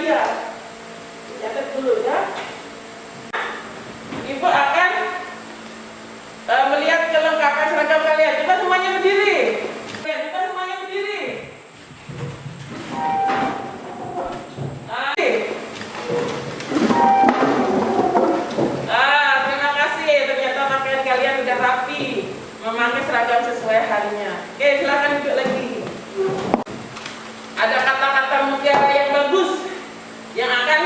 dia. Catat dulu ya. Ibu akan melihat kelengkapan seragam kalian. Coba semuanya berdiri. Coba semuanya berdiri. Terima kasih. Ternyata pakaian kalian sudah rapi, memakai seragam sesuai harinya. Oke, silakan duduk lagi. Ada kata-kata mutiara yang bagus yang akan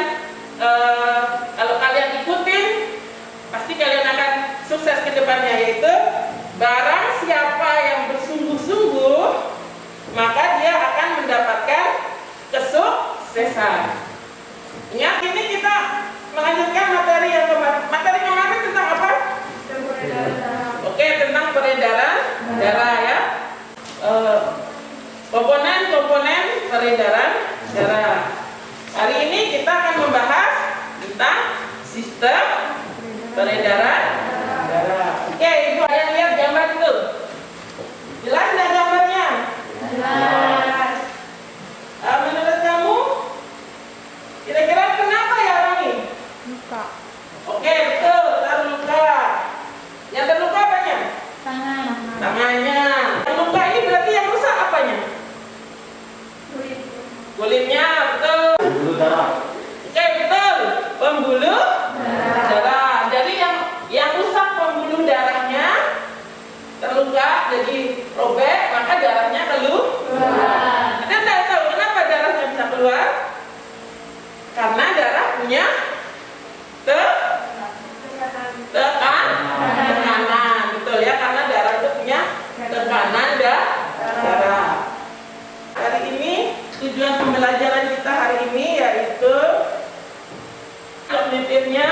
kalau kalian ikutin pasti kalian akan sukses ke depannya, yaitu barang siapa yang bersungguh-sungguh maka dia akan mendapatkan kesuksesan. Ya, ini kita melanjutkan materi yang kemarin. Materi kemarin tentang apa? Oke, tentang peredaran darah ya. Komponen-komponen peredaran darah. Hari ini kita akan membahas tentang sistem peredaran darah. Oke, ibu yang lihat gambar itu. Jelas nggak gambarnya? Jelas. Menurut kamu, kira-kira kenapa ya orang ini? Luka. Oke, betul, terluka. Yang terluka apanya? Tangannya. Terluka ini berarti yang rusak apanya? Kulitnya, betul. Pembuluh darah. Oke, betul. Pembuluh darah. Jadi yang rusak pembuluh darahnya terluka, jadi robek, maka darahnya keluar. Anda tidak tahu kenapa darahnya bisa keluar? Karena darah punya tekanan, betul ya, karena darah itu punya tekanan darah. Hari ini tujuan pembelajaran kita hari ini yaitu kognitifnya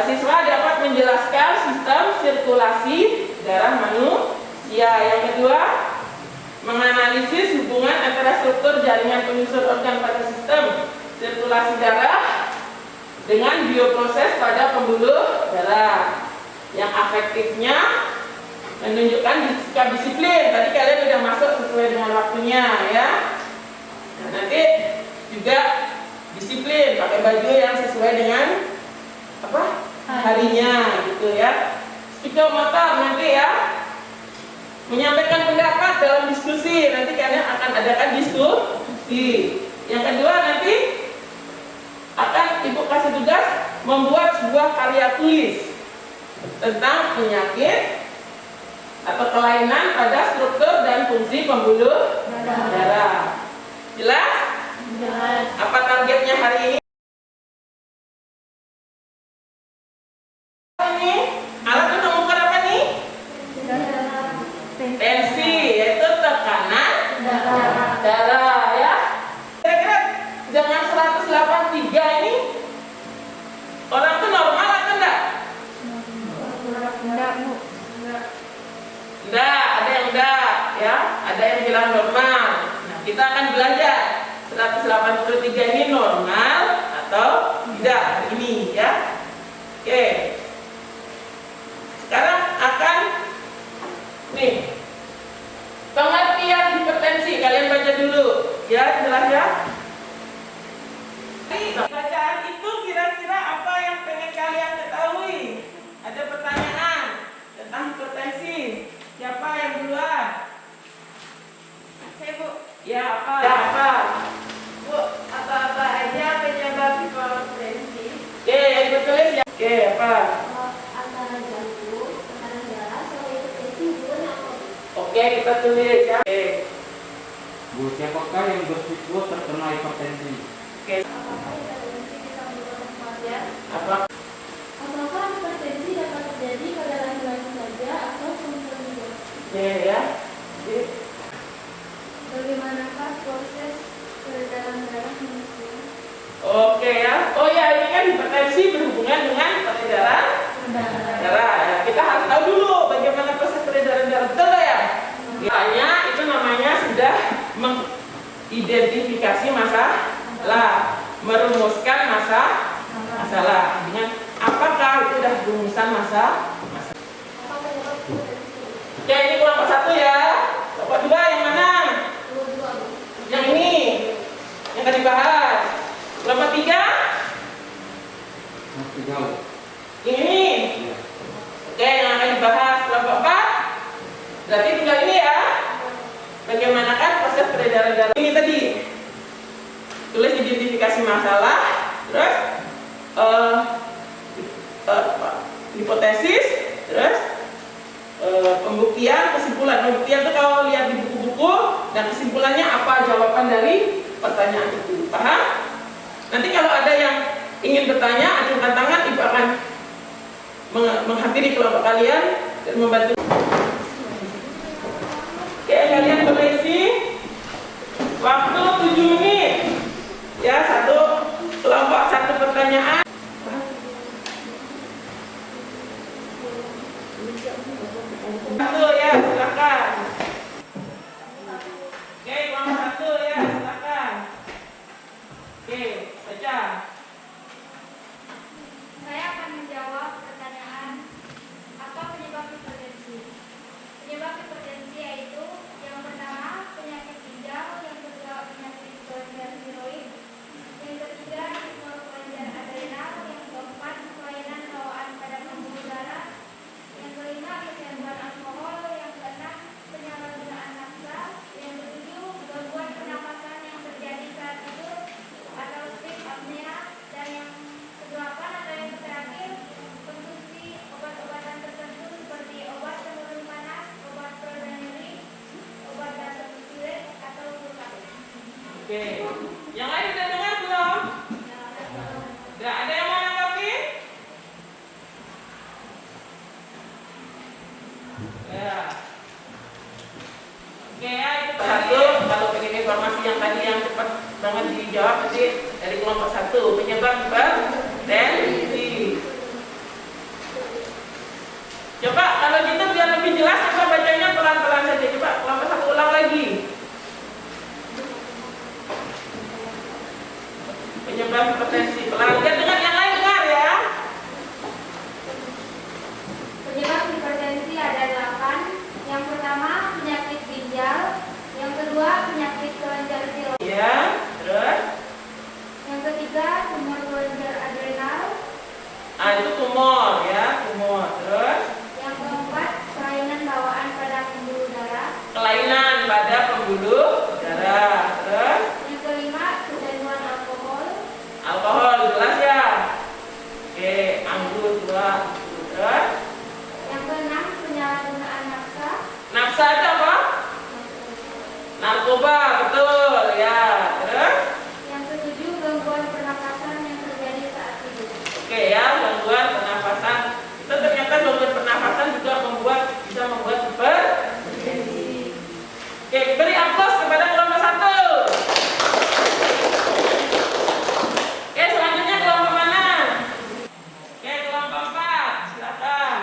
siswa dapat menjelaskan sistem sirkulasi darah manusia. Yang kedua, menganalisis hubungan antara struktur jaringan penyusun organ pada sistem sirkulasi darah dengan bioproses pada pembuluh darah. Yang afektifnya menunjukkan sikap disiplin. Tadi kalian sudah masuk sesuai dengan waktunya ya. Nah, nanti juga disiplin, pakai baju yang sesuai dengan apa? Harinya gitu ya. Psikomotor nanti ya, menyampaikan pendapat dalam diskusi. Nanti kalian akan adakan diskusi. Yang kedua nanti akan ibu kasih tugas membuat sebuah karya tulis tentang penyakit atau kelainan pada struktur dan fungsi pembuluh darah. Jelas? Jelas. Apa targetnya hari ini? Ini alat untuk mengukur apa nih? Tensi, yaitu tekanan darah ya. Kira-kira dengan 183 ini orang itu normal atau enggak? Enggak, ada yang enggak ya, ada yang bilang normal. Nah, kita akan belajar 183 ini normal atau tidak hari ini ya. Oke. Sekarang akan nih pengertian hipertensi, kalian baca dulu ya, jelas ya. Bacaan itu kira-kira apa yang pengen kalian ketahui? Ada pertanyaan tentang hipertensi. Siapa yang duluan? Saya Bu. Ya apa? Ya apa? Bu, apa-apa aja penyebab hipertensi? Oke, yang ditulis ya. Oke, apa? Antara jantung, tekanan darah, sama hipertensi hubungannya apa? Oke, kita tulis ya. Oke. Bu, siapakah yang berisiko terkena hipertensi? Oke. Apakah hipertensi bisa menyebabkan kematian? Apa? Apakah hipertensi dapat terjadi pada laki-laki saja atau semua juga? Oke ya. Oke. Bagaimanakah proses peredaran darah manusia? Oke ya. Oh ya, ini kan hipertensi berhubungan dengan peredaran darah. Ya, kita harus tahu dulu bagaimana proses peredaran darah, betul nggak ya? Makanya itu namanya sudah mengidentifikasi masalah, merumuskan masalah. Dengan apakah itu sudah rumusan masalah? Apa penyebab hipertensi? Oke, ini kelompok 1 ya. Kelompok 2 yang mana? Dua-dua, Bu. Yang ini yang tadi dibahas. Kelompok 3? Masih jauh. Ini. Iya. Oke, yang akan dibahas. Kelompok 4? Berarti tinggal ini ya. Bagaimanakah proses peredaran darah ini tadi? Tulis identifikasi masalah, terus hipotesis, terus pembuktian, kesimpulan. Pembuktian itu kalau lihat di buku-buku, dan kesimpulannya apa jawaban dari pertanyaan itu. Paham? Nanti kalau ada yang ingin bertanya, acungkan tangan, ibu akan menghampiri kelompok kalian dan membantu. Oke, kalian boleh isi waktu 7 menit. Ya, kelompok satu pertanyaan. Satu ya, silakan. Oke, kelompok satu ya, silakan. Oke, baca. Saya akan menjawab pertanyaan apa penyebab hipertensi. Penyebab hipertensi yaitu yang pertama penyakit ginjal, yang kedua penyakit kelenjar tiroid, yang ketiga tumor kelenjar adrenal, yang keempat kelainan bawaan pada pembuluh darah, yang kelima kecanduan alkohol, yang keenam penyalahgunaan nafsa, yang ketujuh gangguan pernapasan yang terjadi saat tidur atau sleep apnea, dan yang kedelapan atau yang terakhir konsumsi obat-obatan tertentu seperti obat penurun panas, obat peredam nyeri, obat dasapusilet atau glukagon. Oke, yang lain sudah dengar belum? Tidak ada yang mau menanggapi? Ya. Oke ya, itu satu. Kalau pengen informasi yang tadi yang cepat banget dijawab nanti dari kelompok satu, penyebab hipertensi. Coba kalau gitu biar lebih jelas, coba bacanya pelan-pelan saja. Coba kelompok satu ulang lagi. Penyebab hipertensi. Pelan. Biar dengar yang lain dengar ya. Penyebab hipertensi ada 8. Yang pertama penyakit ginjal, yang kedua penyakit kelenjar tiroid, Ya, terus. yang ketiga tumor kelenjar adrenal, Itu tumor ya, tumor. Terus yang keempat kelainan bawaan pada pembuluh darah, kelainan pada pembuluh darah. Terus yang kelima kecanduan alkohol, alkohol jelas ya. Oke, anggur dua. Terus yang keenam penyalahgunaan nafsa, nafsa itu apa? Narkoba, betul ya. Terus yang ketujuh gangguan pernapasan yang terjadi saat tidur. oke ya, gangguan pernafasan. Itu ternyata gangguan pernafasan juga bisa membuat hipertensi. Oke, beri aplaus kepada kelompok satu. Oke, selanjutnya kelompok mana? Oke, kelompok 4, silakan.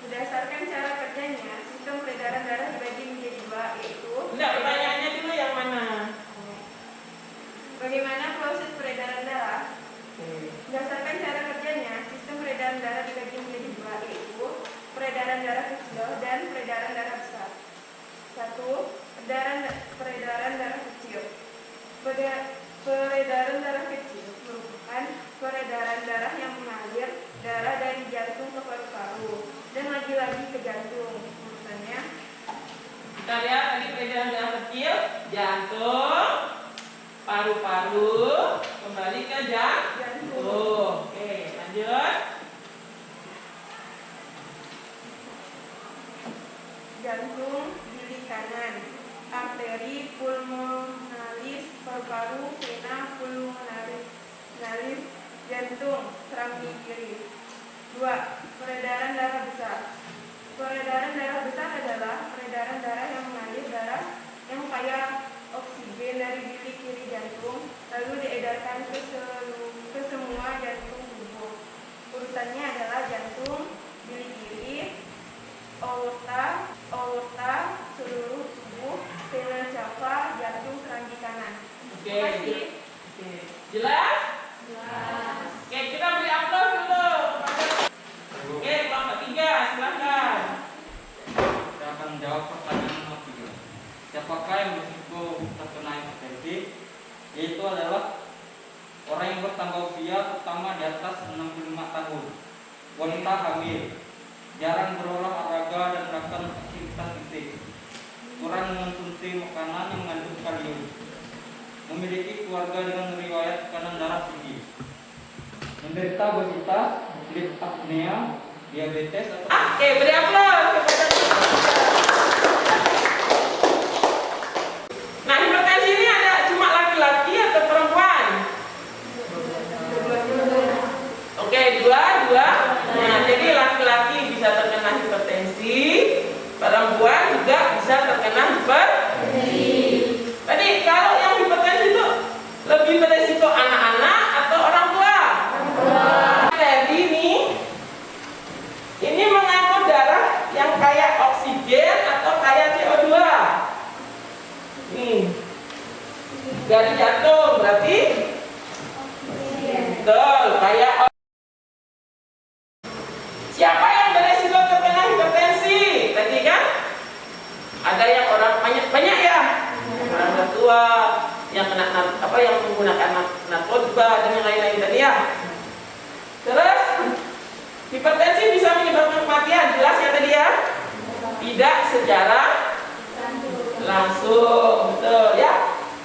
Berdasarkan cara kerjanya, sistem peredaran darah dibagi menjadi 2, yaitu Enggak, pertanyaannya dulu yang mana? bagaimana proses peredaran darah. Berdasarkan cara kerjanya, sistem peredaran darah dibagi menjadi 2, yaitu peredaran darah kecil dan peredaran darah besar. 1. Peredaran darah kecil. Peredaran darah kecil merupakan peredaran darah yang mengalir darah dari jantung ke paru-paru dan lagi-lagi ke jantung. Urutannya Kita lihat tadi peredaran darah kecil, jantung, paru-paru, kembali ke jantung. Oke, lanjut. jantung, bilik kanan, arteri pulmonalis, paru-paru, vena pulmonalis, jantung, serambi kiri. 2. Peredaran darah besar. Peredaran darah besar adalah peredaran darah yang mengalir darah yang kaya oksigen dari bilik kiri jantung lalu diedarkan ke semua jantung tubuh. Urutannya adalah jantung, bilik kiri, aorta, seluruh tubuh, vena cava, jantung serambi kanan. Oke, Terima kasih. oke. Jelas? Jelas. Oke, kita beri aplaus dulu. Oke, kelompok 3, silakan. Saya akan menjawab pertanyaan nomor 3. yaitu adalah orang yang bertanggung usia pertama di atas 65 tahun, wanita hamil, jarang berolahraga dan melakukan aktivitas fisik, kurang mengonsumsi makanan yang mengandung kalium, memiliki keluarga dengan riwayat tekanan darah tinggi, menderita obesitas, sleep apnea, diabetes atau Oke, beri aplaus kepada Nah, hipertensi ini ada cuma laki-laki atau perempuan? Oke, dua. Nah, jadi laki-laki bisa terkena hipertensi, perempuan juga bisa terkena hipertensi. Tadi kalau yang hipertensi itu lebih beresiko anak-anak atau orang tua? Jadi ini mengangkut darah yang kayak oksigen atau kayak CO2. Nih, dari jantung berarti betul kayak. Siapa yang beresiko terkena hipertensi? Tadi kan ada yang orang banyak ya, orang tua yang kena yang menggunakan narkoba dan yang lain-lain tadi ya. Terus hipertensi bisa menyebabkan kematian, jelas ya tadi ya? Tidak secara langsung, betul ya.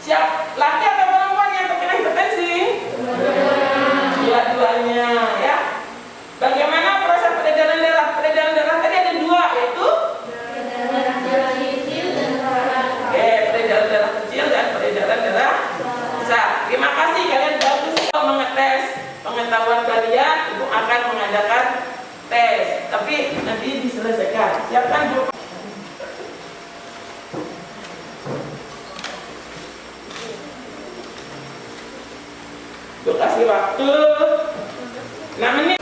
Siap laki atau perempuan yang terkena hipertensi? Dua-duanya ya. Bagaimana proses peredaran darah? Peredaran darah tadi ada dua, yaitu peredaran darah kecil dan peredaran darah besar. Terima kasih kalian bagus mengetes pengetahuan kalian. Ibu akan mengadakan tes, tapi nanti diselesaikan. Siapkan Bu. Bu kasih waktu 6 menit.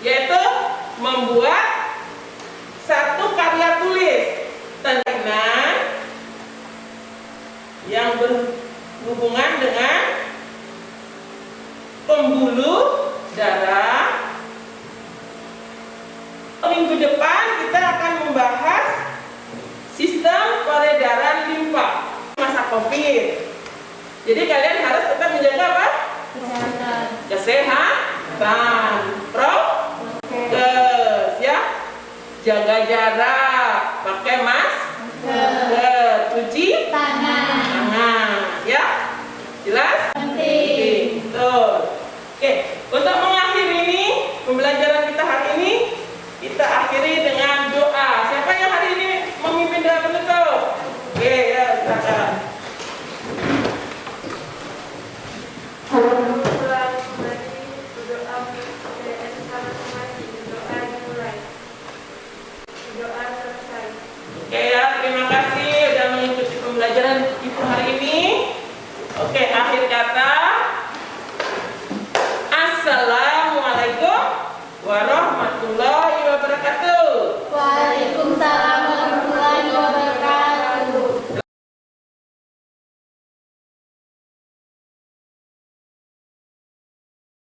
Yaitu membuat satu karya tulis tentang yang berhubungan dengan pembuluh darah. Minggu depan kita akan membahas sistem peredaran limfa masa COVID. Jadi kalian harus tetap menjaga apa? Kesehatan. Ya, jaga jarak, pakai masker, cuci tangan, ya, jelas? Betul. Oke, untuk mengakhiri ini pembelajaran kita hari ini, kita akhiri dengan doa. Siapa yang hari ini memimpin doa penutup? Oke, ya, silakan. Oke ya, terima kasih sudah mengikuti pembelajaran ibu hari ini. Oke, akhir kata.